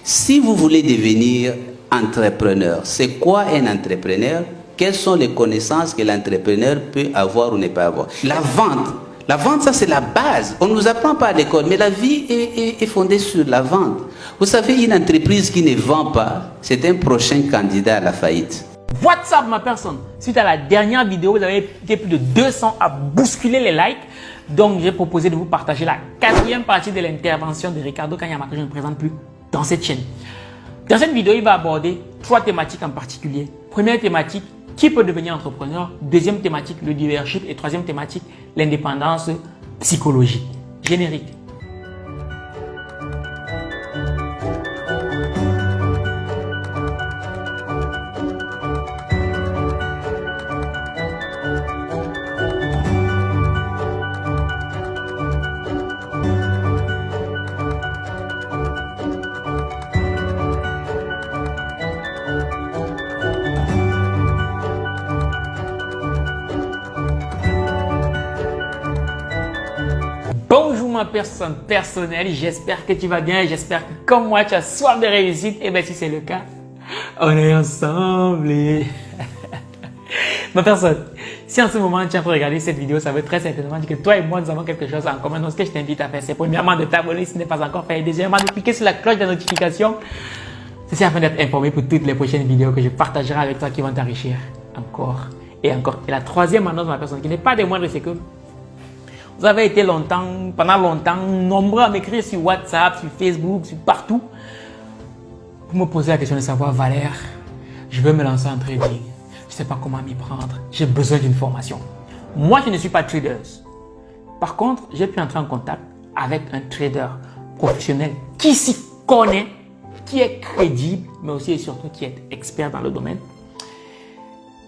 Si vous voulez devenir entrepreneur, c'est quoi un entrepreneur? Quelles sont les connaissances que l'entrepreneur peut avoir ou ne pas avoir? La vente, ça c'est la base. On ne nous apprend pas à l'école, mais la vie est fondée sur la vente. Vous savez, une entreprise qui ne vend pas, c'est un prochain candidat à la faillite. What's up ma personne? Suite à la dernière vidéo, vous avez été plus de 200 à bousculer les likes. Donc j'ai proposé de vous partager la 4e partie de l'intervention de Ricardo Kanyama que je ne présente plus dans cette chaîne. Dans cette vidéo, il va aborder 3 thématiques en particulier. Première thématique, qui peut devenir entrepreneur? Deuxième thématique, le leadership. Et troisième thématique, l'indépendance psychologique. Générique. Bonjour ma personne personnelle, j'espère que tu vas bien, j'espère que comme moi tu as soif de réussite. Et bien si c'est le cas, on est ensemble. Ma personne, si en ce moment tu es en train de regarder cette vidéo, ça veut très certainement dire que toi et moi nous avons quelque chose en commun. Donc ce que je t'invite à faire, c'est premièrement de t'abonner si ce n'est pas encore fait, et deuxièmement de cliquer sur la cloche de notification. Ceci afin d'être informé pour toutes les prochaines vidéos que je partagerai avec toi qui vont t'enrichir encore et encore. Et la troisième annonce, ma personne, qui n'est pas des moindres, c'est que vous avez été pendant longtemps, nombreux à m'écrire sur WhatsApp, sur Facebook, sur partout, pour me poser la question de savoir, Valère, je veux me lancer en trading. Je ne sais pas comment m'y prendre. J'ai besoin d'une formation. Moi, je ne suis pas trader. Par contre, j'ai pu entrer en contact avec un trader professionnel qui s'y connaît, qui est crédible, mais aussi et surtout qui est expert dans le domaine.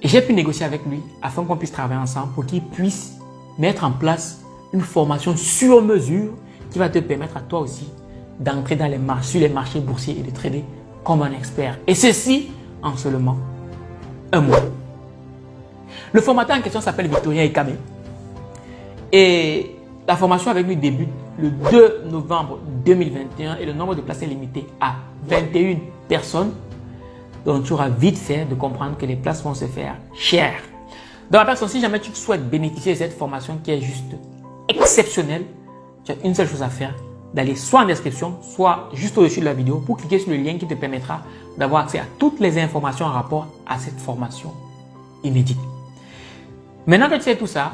Et j'ai pu négocier avec lui afin qu'on puisse travailler ensemble pour qu'il puisse mettre en place une formation sur mesure qui va te permettre à toi aussi d'entrer sur les marchés boursiers et de trader comme un expert. Et ceci en seulement un mois. Le formateur en question s'appelle Victorien Ekame. Et la formation avec lui débute le 2 novembre 2021 et le nombre de places est limité à 21 personnes. Donc tu auras vite fait de comprendre que les places vont se faire chères. Dans la personne, si jamais tu souhaites bénéficier de cette formation qui est juste exceptionnelle, tu as une seule chose à faire, d'aller soit en description, soit juste au-dessus de la vidéo pour cliquer sur le lien qui te permettra d'avoir accès à toutes les informations en rapport à cette formation inédite. Maintenant que tu sais tout ça,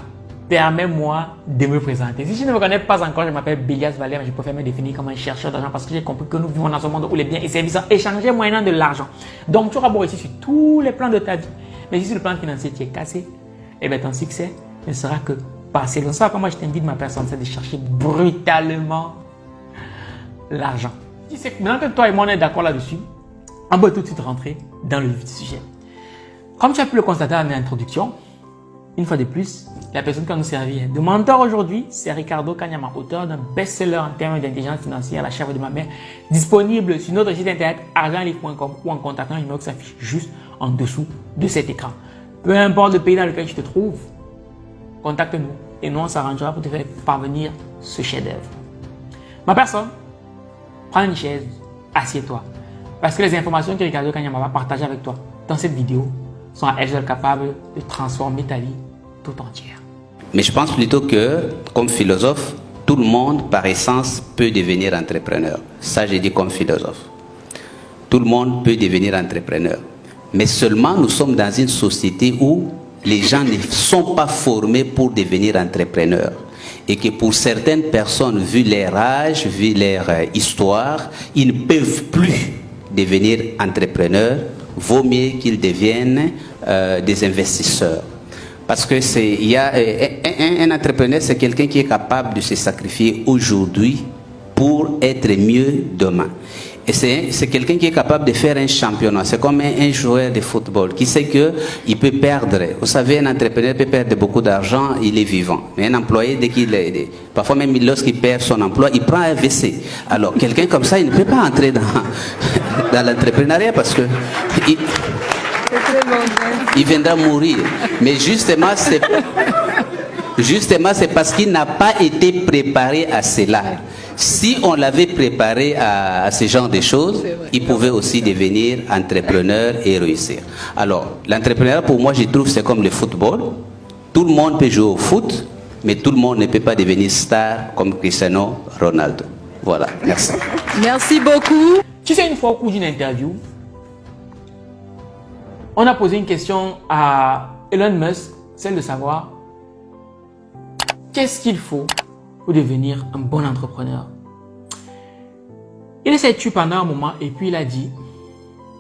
permets-moi de me présenter. Si je ne me connais pas encore, je m'appelle Bélias Valère, mais je préfère me définir comme un chercheur d'argent parce que j'ai compris que nous vivons dans un monde où les biens et services sont échangés moyennant de l'argent. Donc tu auras beau réussir sur tous les plans de ta vie, mais si sur le plan financier tu es cassé, eh bien ton succès ne sera que passé. Donc ça, comment je t'invite ma personne, c'est de chercher brutalement l'argent. Maintenant que toi et moi on est d'accord là-dessus, on va tout de suite rentrer dans le vif du sujet. Comme tu as pu le constater à l'introduction, une fois de plus, la personne qui va nous servir de mentor aujourd'hui, c'est Ricardo Kanyama, auteur d'un best-seller en termes d'intelligence financière, La chèvre de ma mère, disponible sur notre site internet argentlivre.com ou en contactant le numéro qui s'affiche juste en dessous de cet écran. Peu importe le pays dans lequel tu te trouves, contacte-nous et nous on s'arrangera pour te faire parvenir ce chef-d'œuvre. Ma personne, prends une chaise, assieds-toi. Parce que les informations que Ricardo Kanyama va partager avec toi dans cette vidéo sont à elles seules capables de transformer ta vie tout entière. Mais je pense plutôt que, comme philosophe, tout le monde, par essence, peut devenir entrepreneur. Ça, j'ai dit comme philosophe. Tout le monde peut devenir entrepreneur. Mais seulement, nous sommes dans une société où les gens ne sont pas formés pour devenir entrepreneurs. Et que pour certaines personnes, vu leur âge, vu leur histoire, ils ne peuvent plus devenir entrepreneurs. Vaut mieux qu'ils deviennent des investisseurs. Parce que un entrepreneur, c'est quelqu'un qui est capable de se sacrifier aujourd'hui pour être mieux demain. Et c'est quelqu'un qui est capable de faire un championnat. C'est comme un joueur de football qui sait qu'il peut perdre. Vous savez, un entrepreneur peut perdre beaucoup d'argent, il est vivant. Mais un employé, dès qu'il est... Parfois même lorsqu'il perd son emploi, il prend un WC. Alors, quelqu'un comme ça, il ne peut pas entrer dans l'entrepreneuriat parce que... Il viendra mourir. Mais justement, c'est parce qu'il n'a pas été préparé à cela. Si on l'avait préparé à ce genre de choses, il pouvait aussi devenir entrepreneur et réussir. Alors, l'entrepreneuriat, pour moi, je trouve c'est comme le football. Tout le monde peut jouer au foot, mais tout le monde ne peut pas devenir star comme Cristiano Ronaldo. Voilà, merci. Merci beaucoup. Tu sais, une fois au cours d'une interview, on a posé une question à Elon Musk, celle de savoir qu'est-ce qu'il faut pour devenir un bon entrepreneur. Il s'est tué pendant un moment et puis il a dit,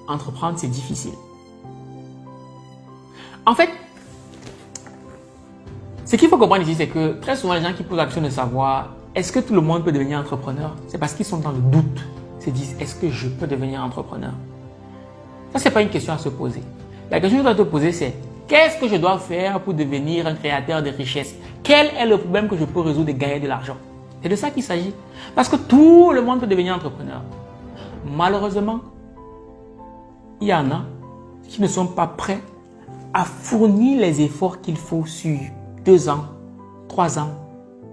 entreprendre c'est difficile. En fait, ce qu'il faut comprendre ici, c'est que très souvent les gens qui posent la question de savoir est-ce que tout le monde peut devenir entrepreneur, c'est parce qu'ils sont dans le doute. Ils se disent est-ce que je peux devenir entrepreneur? Ça, c'est pas une question à se poser. La question que tu dois te poser, c'est qu'est-ce que je dois faire pour devenir un créateur de richesse? Quel est le problème que je peux résoudre et gagner de l'argent? C'est de ça qu'il s'agit. Parce que tout le monde peut devenir entrepreneur. Malheureusement, il y en a qui ne sont pas prêts à fournir les efforts qu'il faut sur 2 ans, 3 ans,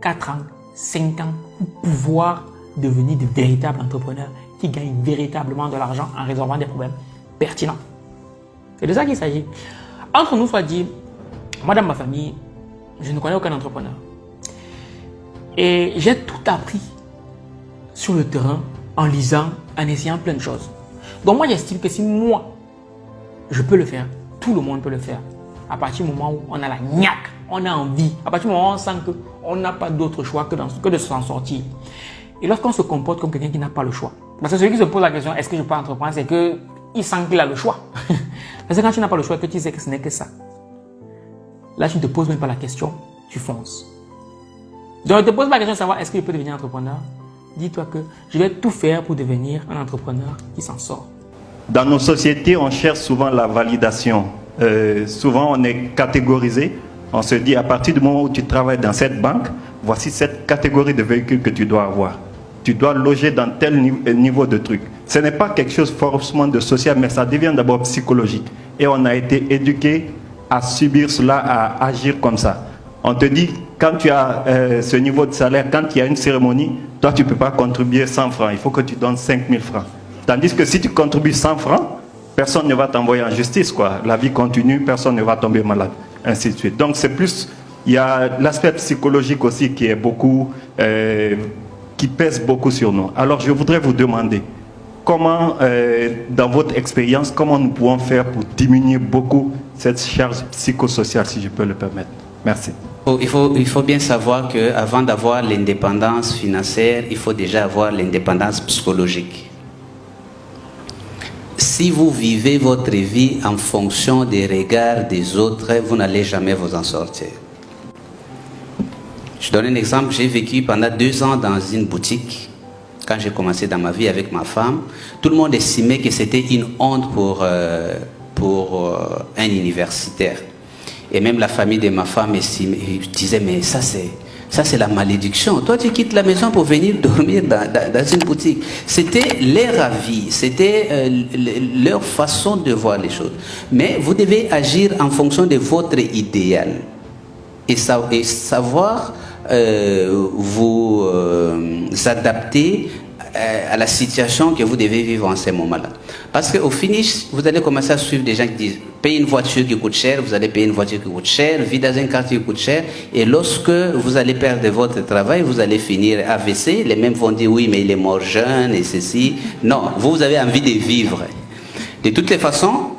4 ans, 5 ans pour pouvoir devenir de véritables entrepreneurs qui gagnent véritablement de l'argent en résolvant des problèmes pertinents. C'est de ça qu'il s'agit. Entre nous, soit dit, moi dans ma famille, je ne connais aucun entrepreneur. Et j'ai tout appris sur le terrain en lisant, en essayant plein de choses. Donc moi, j'estime que si moi, je peux le faire, tout le monde peut le faire. À partir du moment où on a la niaque, on a envie, à partir du moment où on sent qu'on n'a pas d'autre choix que de s'en sortir. Et lorsqu'on se comporte comme quelqu'un qui n'a pas le choix, parce que celui qui se pose la question, est-ce que je peux entreprendre, c'est qu'il sent qu'il a le choix. Parce que quand tu n'as pas le choix, que tu sais que ce n'est que ça. Là, tu ne te poses même pas la question, tu fonces. Donc, ne te pose pas la question de savoir est-ce que je peux devenir entrepreneur. Dis-toi que je vais tout faire pour devenir un entrepreneur qui s'en sort. Dans nos sociétés, on cherche souvent la validation. Souvent, on est catégorisé. On se dit, à partir du moment où tu travailles dans cette banque, voici cette catégorie de véhicules que tu dois avoir. Tu dois loger dans tel niveau de truc. Ce n'est pas quelque chose forcément de social, mais ça devient d'abord psychologique. Et on a été éduqué à subir cela, à agir comme ça. On te dit, quand tu as ce niveau de salaire, quand il y a une cérémonie, toi, tu ne peux pas contribuer 100 francs. Il faut que tu donnes 5000 francs. Tandis que si tu contribues 100 francs, personne ne va t'envoyer en justice, quoi. La vie continue, personne ne va tomber malade, ainsi de suite. Donc, c'est plus... Il y a l'aspect psychologique aussi qui est beaucoup... qui pèse beaucoup sur nous. Alors, je voudrais vous demander, comment, dans votre expérience, comment nous pouvons faire pour diminuer beaucoup cette charge psychosociale, si je peux le permettre? Merci. Il faut bien savoir qu'avant d'avoir l'indépendance financière, il faut déjà avoir l'indépendance psychologique. Si vous vivez votre vie en fonction des regards des autres, vous n'allez jamais vous en sortir. Je donne un exemple, j'ai vécu pendant 2 ans dans une boutique. Quand j'ai commencé dans ma vie avec ma femme, tout le monde estimait que c'était une honte pour un universitaire. Et même la famille de ma femme disait, mais ça c'est la malédiction. Toi tu quittes la maison pour venir dormir dans une boutique. C'était leur avis, c'était leur façon de voir les choses. Mais vous devez agir en fonction de votre idéal. Et savoir vous adapter à la situation que vous devez vivre en ce moment-là. Parce qu'au finish, vous allez commencer à suivre des gens qui disent payer une voiture qui coûte cher, vous allez payer une voiture qui coûte cher, vivre dans un quartier qui coûte cher, et lorsque vous allez perdre votre travail, vous allez finir AVC, les mêmes vont dire oui, mais il est mort jeune et ceci. Non, vous avez envie de vivre. De toutes les façons,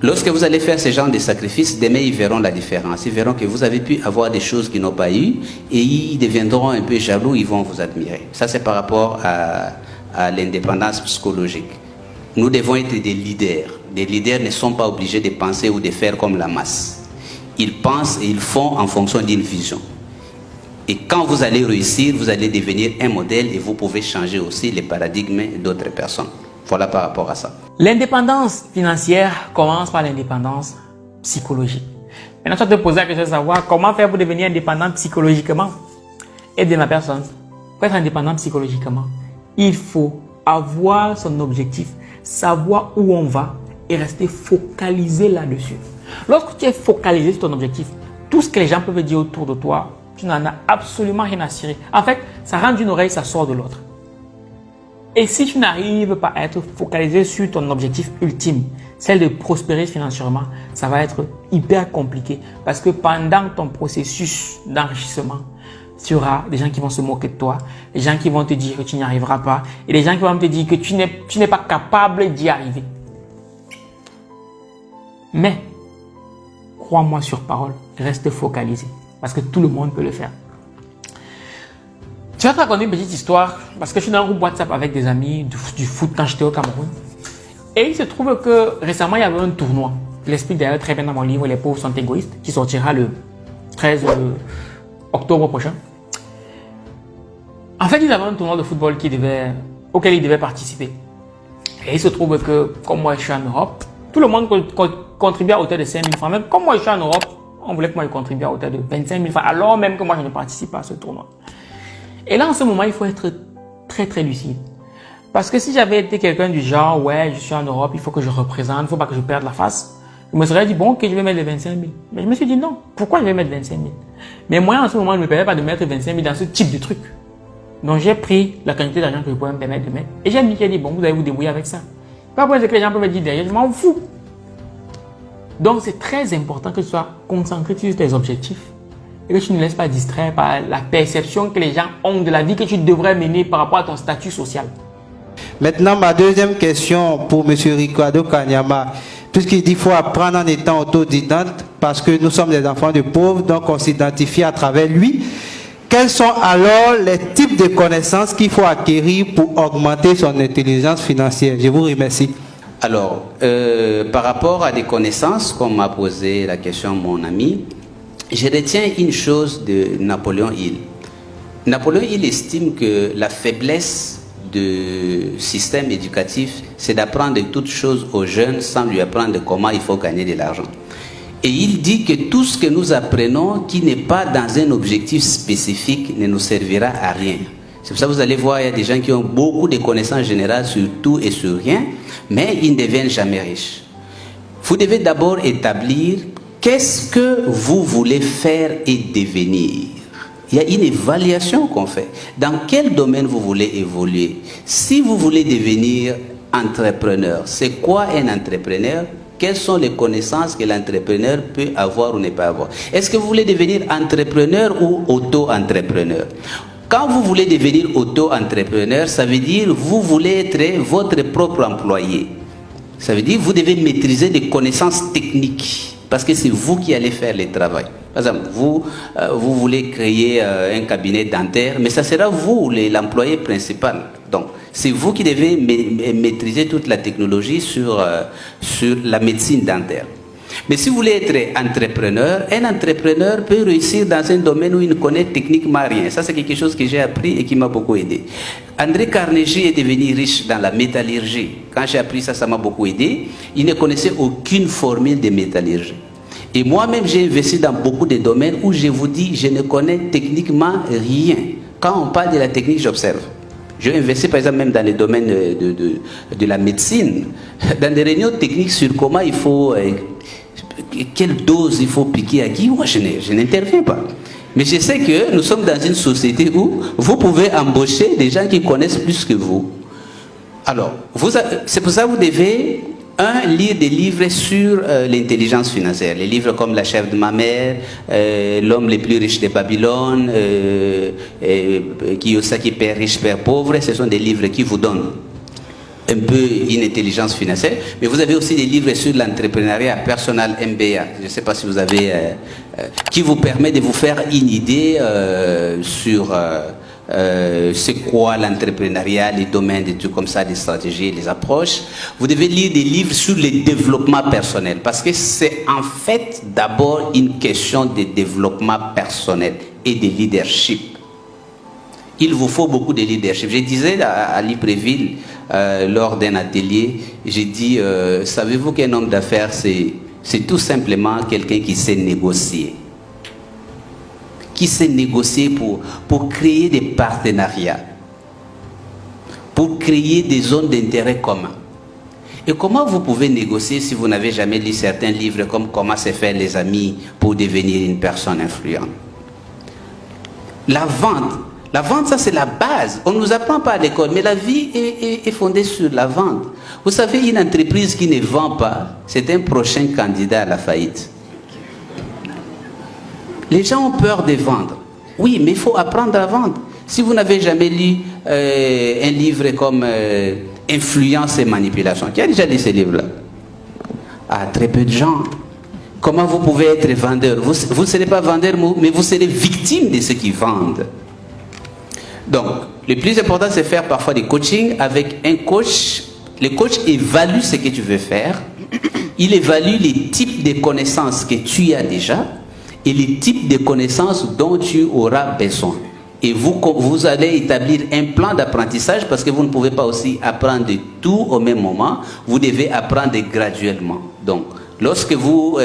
lorsque vous allez faire ce genre de sacrifices, demain ils verront la différence. Ils verront que vous avez pu avoir des choses qu'ils n'ont pas eues et ils deviendront un peu jaloux, ils vont vous admirer. Ça c'est par rapport à l'indépendance psychologique. Nous devons être des leaders. Les leaders ne sont pas obligés de penser ou de faire comme la masse. Ils pensent et ils font en fonction d'une vision. Et quand vous allez réussir, vous allez devenir un modèle et vous pouvez changer aussi les paradigmes d'autres personnes. Voilà par rapport à ça. L'indépendance financière commence par l'indépendance psychologique. Maintenant, tu vas te poser la question de savoir comment faire pour devenir indépendant psychologiquement. Aider ma personne. Pour être indépendant psychologiquement, il faut avoir son objectif, savoir où on va et rester focalisé là-dessus. Lorsque tu es focalisé sur ton objectif, tout ce que les gens peuvent dire autour de toi, tu n'en as absolument rien à cirer. En fait, ça rentre d'une oreille, ça sort de l'autre. Et si tu n'arrives pas à être focalisé sur ton objectif ultime, celle de prospérer financièrement, ça va être hyper compliqué. Parce que pendant ton processus d'enrichissement, tu auras des gens qui vont se moquer de toi, des gens qui vont te dire que tu n'y arriveras pas, et des gens qui vont te dire que tu n'es pas capable d'y arriver. Mais, crois-moi sur parole, reste focalisé, parce que tout le monde peut le faire. Tu vas te raconter une petite histoire, parce que je suis dans un groupe WhatsApp avec des amis du foot quand j'étais au Cameroun. Et il se trouve que récemment, il y avait un tournoi. Je l'explique d'ailleurs très bien dans mon livre « Les pauvres sont égoïstes » qui sortira le 13 octobre prochain. En fait, ils avaient un tournoi de football auquel ils devaient participer. Et il se trouve que, comme moi je suis en Europe, tout le monde contribue à hauteur de 5 000 francs. Même comme moi je suis en Europe, on voulait que moi je contribue à hauteur de 25 000 francs, alors même que moi je ne participe pas à ce tournoi. Et là, en ce moment, il faut être très très lucide. Parce que si j'avais été quelqu'un du genre, ouais, je suis en Europe, il faut que je représente, il ne faut pas que je perde la face, je me serais dit, bon, ok, je vais mettre les 25 000. Mais je me suis dit, non, pourquoi je vais mettre 25 000? Mais moi, en ce moment, je ne me permets pas de mettre 25 000 dans ce type de truc. Donc, j'ai pris la quantité d'argent que je pouvais me permettre de mettre. Et j'ai dit, bon, vous allez vous débrouiller avec ça. Pas pour que les gens peuvent me dire derrière, je m'en fous. Donc, c'est très important que tu sois concentré sur tes objectifs et que tu ne laisses pas distraire par la perception que les gens ont de la vie que tu devrais mener par rapport à ton statut social. Maintenant, ma deuxième question pour M. Ricardo Kanyama, puisqu'il dit qu'il faut apprendre en étant autodidacte parce que nous sommes des enfants de pauvres, donc on s'identifie à travers lui. Quels sont alors les types de connaissances qu'il faut acquérir pour augmenter son intelligence financière? Je vous remercie. Alors, par rapport à des connaissances, comme m'a posé la question mon ami, je retiens une chose de Napoléon Hill. Napoléon Hill estime que la faiblesse du système éducatif, c'est d'apprendre toutes choses aux jeunes sans lui apprendre comment il faut gagner de l'argent. Et il dit que tout ce que nous apprenons qui n'est pas dans un objectif spécifique ne nous servira à rien. C'est pour ça que vous allez voir, il y a des gens qui ont beaucoup de connaissances générales sur tout et sur rien, mais ils ne deviennent jamais riches. Vous devez d'abord établir qu'est-ce que vous voulez faire et devenir. Il y a une évaluation qu'on fait. Dans quel domaine vous voulez évoluer? Si vous voulez devenir entrepreneur, c'est quoi un entrepreneur? Quelles sont les connaissances que l'entrepreneur peut avoir ou ne pas avoir? Est-ce que vous voulez devenir entrepreneur ou auto-entrepreneur? Quand vous voulez devenir auto-entrepreneur, ça veut dire que vous voulez être votre propre employé. Ça veut dire que vous devez maîtriser des connaissances techniques. Parce que c'est vous qui allez faire le travail. Par exemple, vous voulez créer un cabinet dentaire, mais ça sera vous l'employé principal. Donc, c'est vous qui devez maîtriser toute la technologie sur la médecine dentaire. Mais si vous voulez être entrepreneur, un entrepreneur peut réussir dans un domaine où il ne connaît techniquement rien. Ça, c'est quelque chose que j'ai appris et qui m'a beaucoup aidé. André Carnegie est devenu riche dans la métallurgie. Quand j'ai appris ça, ça m'a beaucoup aidé. Il ne connaissait aucune formule de métallurgie. Et moi-même, j'ai investi dans beaucoup de domaines où je vous dis, je ne connais techniquement rien. Quand on parle de la technique, j'observe. J'ai investi par exemple même dans le domaine de la médecine, dans des réunions techniques sur comment il faut, quelle dose il faut piquer à qui. Moi, je n'interviens pas. Mais je sais que nous sommes dans une société où vous pouvez embaucher des gens qui connaissent plus que vous. Alors, c'est pour ça que vous devez, lire des livres sur l'intelligence financière. Les livres comme La chèvre de ma mère, L'homme le plus riche de Babylone, Kiyosaki, Père riche, Père pauvre. Ce sont des livres qui vous donnent un peu une intelligence financière. Mais vous avez aussi des livres sur l'entrepreneuriat personnel MBA. Je ne sais pas si vous avez... qui vous permet de vous faire une idée sur... c'est quoi l'entrepreneuriat, les domaines, des trucs comme ça, des stratégies, des approches. Vous devez lire des livres sur le développement personnel parce que c'est en fait d'abord une question de développement personnel et de leadership. Il vous faut beaucoup de leadership. Je disais à Libreville, lors d'un atelier, j'ai dit, savez-vous qu'un homme d'affaires, c'est tout simplement quelqu'un qui sait négocier. Qui sait négocier pour créer des partenariats, pour créer des zones d'intérêt commun. Et comment vous pouvez négocier si vous n'avez jamais lu certains livres comme Comment se faire les amis pour devenir une personne influente? La vente, La vente, ça c'est la base. On ne nous apprend pas à l'école, mais la vie est fondée sur la vente. Vous savez, une entreprise qui ne vend pas, c'est un prochain candidat à la faillite. Les gens ont peur de vendre. Oui, mais il faut apprendre à vendre. Si vous n'avez jamais lu un livre comme Influence et manipulation, qui a déjà lu ce livre-là? Ah, très peu de gens. Comment vous pouvez être vendeur? Vous ne serez pas vendeur, mais vous serez victime de ceux qui vendent. Donc, le plus important, c'est faire parfois des coachings avec un coach. Le coach évalue ce que tu veux faire. Il évalue les types de connaissances que tu as déjà et les types de connaissances dont tu auras besoin. Et vous allez établir un plan d'apprentissage parce que vous ne pouvez pas aussi apprendre tout au même moment. Vous devez apprendre graduellement. Donc, lorsque vous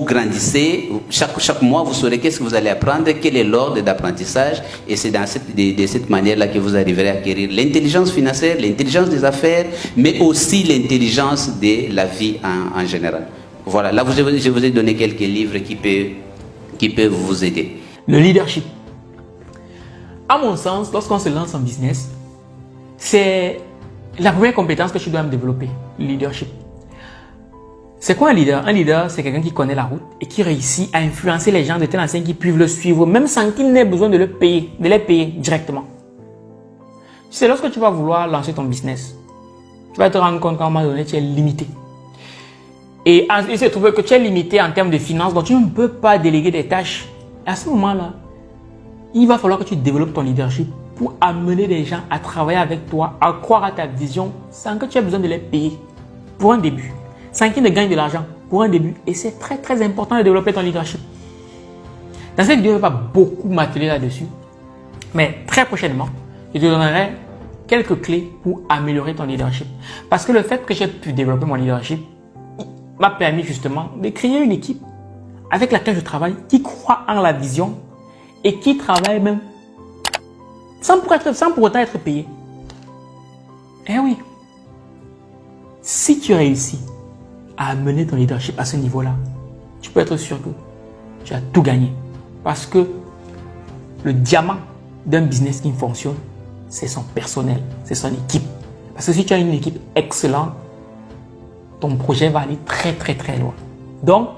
grandissez, chaque mois, vous saurez qu'est-ce que vous allez apprendre, quel est l'ordre d'apprentissage. Et c'est de cette manière-là que vous arriverez à acquérir l'intelligence financière, l'intelligence des affaires, mais aussi l'intelligence de la vie en général. Voilà, là, je vous ai donné quelques livres qui peuvent vous aider. Le leadership. À mon sens, lorsqu'on se lance en business, c'est la première compétence que tu dois me développer, le leadership. C'est quoi un leader? Un leader, c'est quelqu'un qui connaît la route et qui réussit à influencer les gens de telle enseigne qu'ils puissent le suivre, même sans qu'il n'ait besoin de les payer directement. Tu sais, lorsque tu vas vouloir lancer ton business, tu vas te rendre compte qu'à un moment donné, tu es limité. Et il se trouve que tu es limité en termes de finances, donc tu ne peux pas déléguer des tâches. Et à ce moment-là, il va falloir que tu développes ton leadership pour amener des gens à travailler avec toi, à croire à ta vision, sans que tu aies besoin de les payer pour un début, sans qu'ils ne gagnent de l'argent pour un début. Et c'est très très important de développer ton leadership. Dans cette vidéo, je ne vais pas beaucoup m'atteler là-dessus, mais très prochainement, je te donnerai quelques clés pour améliorer ton leadership. Parce que le fait que j'ai pu développer mon leadership m'a permis justement de créer une équipe avec laquelle je travaille, qui croit en la vision et qui travaille même sans pour autant être payé. Eh oui, si tu réussis à amener ton leadership à ce niveau-là, tu peux être sûr que tu as tout gagné. Parce que le diamant d'un business qui fonctionne, c'est son personnel, c'est son équipe. Parce que si tu as une équipe excellente, ton projet va aller très très très loin. Donc,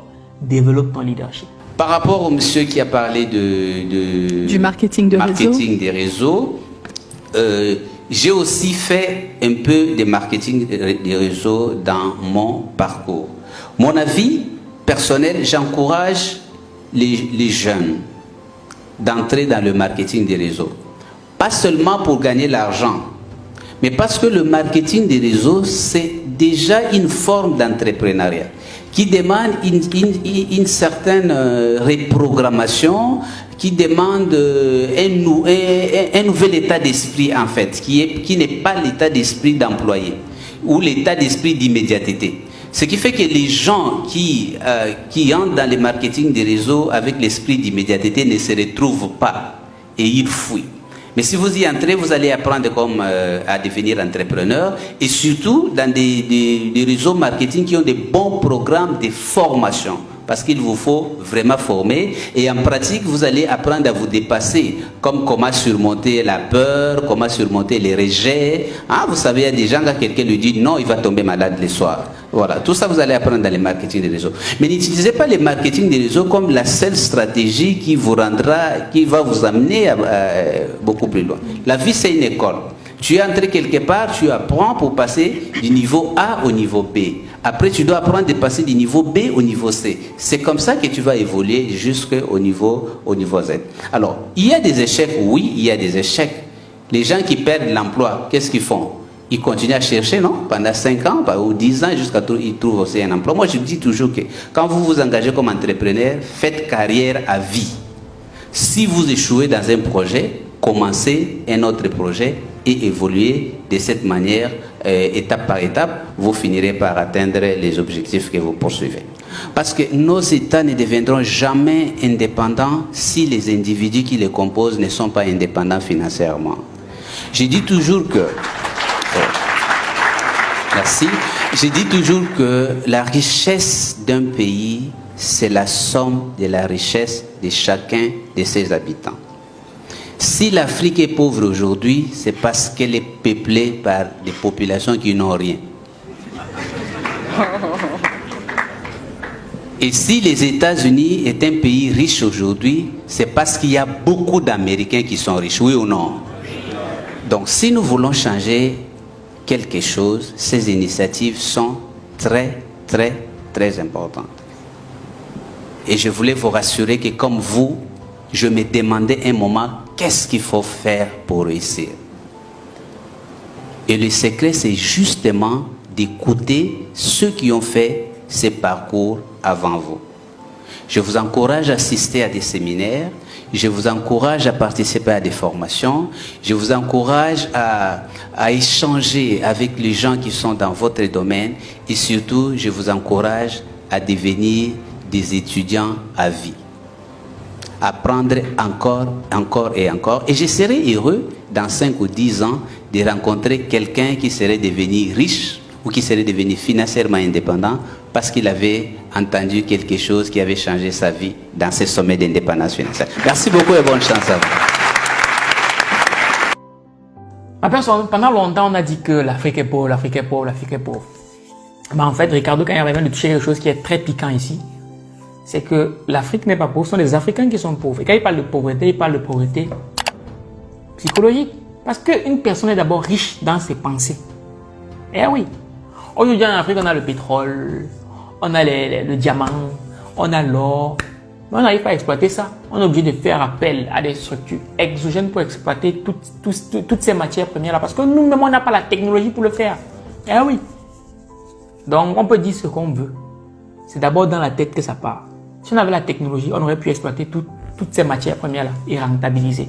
développe ton leadership. Par rapport au monsieur qui a parlé du marketing des réseaux, j'ai aussi fait un peu de marketing des réseaux dans mon parcours. Mon avis personnel, j'encourage les jeunes d'entrer dans le marketing des réseaux. Pas seulement pour gagner l'argent, mais parce que le marketing des réseaux, c'est déjà une forme d'entrepreneuriat qui demande une certaine reprogrammation, qui demande un nouvel état d'esprit en fait, qui n'est pas l'état d'esprit d'employé ou l'état d'esprit d'immédiateté. Ce qui fait que les gens qui entrent dans le marketing des réseaux avec l'esprit d'immédiateté ne se retrouvent pas et ils fuient. Mais si vous y entrez, vous allez apprendre à devenir entrepreneur et surtout dans des réseaux marketing qui ont des bons programmes de formation. Parce qu'il vous faut vraiment former et en pratique, vous allez apprendre à vous dépasser, comme comment surmonter la peur, comment surmonter les rejets. Ah, vous savez, il y a des gens, quand quelqu'un lui dit non, il va tomber malade le soir. Voilà, tout ça vous allez apprendre dans les marketing des réseaux. Mais n'utilisez pas les marketing des réseaux comme la seule stratégie qui va vous amener beaucoup plus loin. La vie, c'est une école. Tu es entré quelque part, tu apprends pour passer du niveau A au niveau B. Après, tu dois apprendre de passer du niveau B au niveau C. C'est comme ça que tu vas évoluer jusqu'au niveau Z. Alors, il y a des échecs, oui, il y a des échecs. Les gens qui perdent l'emploi, qu'est-ce qu'ils font? Ils continuent à chercher, non? Pendant 5 ans ou 10 ans, jusqu'à ce qu'ils trouvent aussi un emploi. Moi, je dis toujours que quand vous vous engagez comme entrepreneur, faites carrière à vie. Si vous échouez dans un projet, commencez un autre projet et évoluez de cette manière, étape par étape, vous finirez par atteindre les objectifs que vous poursuivez. Parce que nos États ne deviendront jamais indépendants si les individus qui les composent ne sont pas indépendants financièrement. Je dis toujours que... Merci. Je dis toujours que la richesse d'un pays, c'est la somme de la richesse de chacun de ses habitants. Si l'Afrique est pauvre aujourd'hui, c'est parce qu'elle est peuplée par des populations qui n'ont rien. Et si les États-Unis est un pays riche aujourd'hui, c'est parce qu'il y a beaucoup d'Américains qui sont riches, oui ou non? Donc si nous voulons changer quelque chose, ces initiatives sont très, très, très importantes. Et je voulais vous rassurer que comme vous, je me demandais un moment, qu'est-ce qu'il faut faire pour réussir? Et le secret, c'est justement d'écouter ceux qui ont fait ces parcours avant vous. Je vous encourage à assister à des séminaires, je vous encourage à participer à des formations, je vous encourage à échanger avec les gens qui sont dans votre domaine et surtout, je vous encourage à devenir des étudiants à vie. Apprendre encore et encore. Et je serai heureux dans 5 ou 10 ans de rencontrer quelqu'un qui serait devenu riche ou qui serait devenu financièrement indépendant parce qu'il avait entendu quelque chose qui avait changé sa vie dans ce sommet d'indépendance financière. Merci beaucoup et bonne chance à vous. Ma personne, pendant longtemps, on a dit que l'Afrique est pauvre, l'Afrique est pauvre, l'Afrique est pauvre. Mais en fait, Ricardo Kanyama vient de toucher quelque chose qui est très piquant ici. C'est que l'Afrique n'est pas pauvre, ce sont les Africains qui sont pauvres. Et quand il parle de pauvreté, il parle de pauvreté psychologique. Parce qu'une personne est d'abord riche dans ses pensées. Eh oui. Aujourd'hui en Afrique, on a le pétrole, on a le diamant, on a l'or. Mais on n'arrive pas à exploiter ça. On est obligé de faire appel à des structures exogènes pour exploiter toutes ces matières premières-là. Parce que nous-mêmes, on n'a pas la technologie pour le faire. Eh oui. Donc, on peut dire ce qu'on veut. C'est d'abord dans la tête que ça part. Si on avait la technologie, on aurait pu exploiter toutes ces matières premières-là et rentabiliser.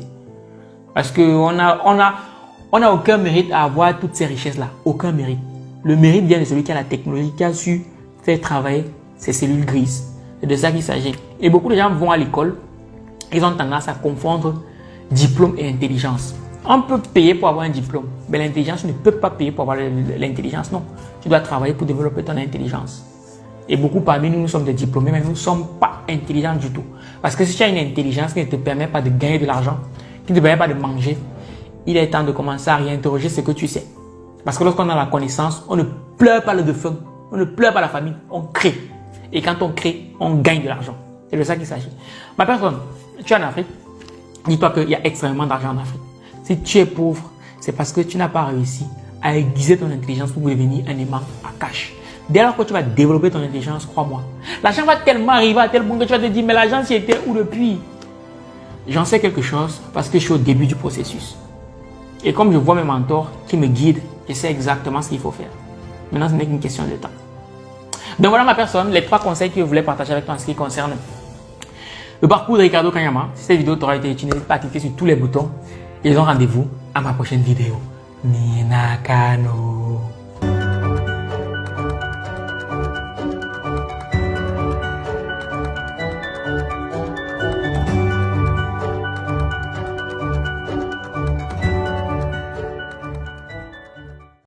Parce qu'on n'a aucun mérite à avoir toutes ces richesses-là. Aucun mérite. Le mérite vient de celui qui a la technologie, qui a su faire travailler ses cellules grises. C'est de ça qu'il s'agit. Et beaucoup de gens vont à l'école, ils ont tendance à confondre diplôme et intelligence. On peut payer pour avoir un diplôme, mais l'intelligence ne peut pas payer pour avoir l'intelligence, non. Tu dois travailler pour développer ton intelligence. Et beaucoup parmi nous, nous sommes des diplômés, mais nous ne sommes pas intelligents du tout. Parce que si tu as une intelligence qui ne te permet pas de gagner de l'argent, qui ne te permet pas de manger, il est temps de commencer à réinterroger ce que tu sais. Parce que lorsqu'on a la connaissance, on ne pleure pas le défunt, on ne pleure pas la famille, on crée. Et quand on crée, on gagne de l'argent. C'est de ça qu'il s'agit. Ma personne, tu es en Afrique, dis-toi qu'il y a extrêmement d'argent en Afrique. Si tu es pauvre, c'est parce que tu n'as pas réussi à aiguiser ton intelligence pour devenir un aimant à cash. Dès lors que tu vas développer ton intelligence, crois-moi, l'argent va tellement arriver à tel point que tu vas te dire, mais l'argent s'y était où depuis? J'en sais quelque chose parce que je suis au début du processus. Et comme je vois mes mentors qui me guident, je sais exactement ce qu'il faut faire. Maintenant, ce n'est qu'une question de temps. Donc voilà ma personne, les 3 conseils que je voulais partager avec toi en ce qui concerne le parcours de Ricardo Kanyama. Si cette vidéo t'aura été utile, n'hésite pas à cliquer sur tous les boutons et je vous donne rendez-vous à ma prochaine vidéo. Ninakano.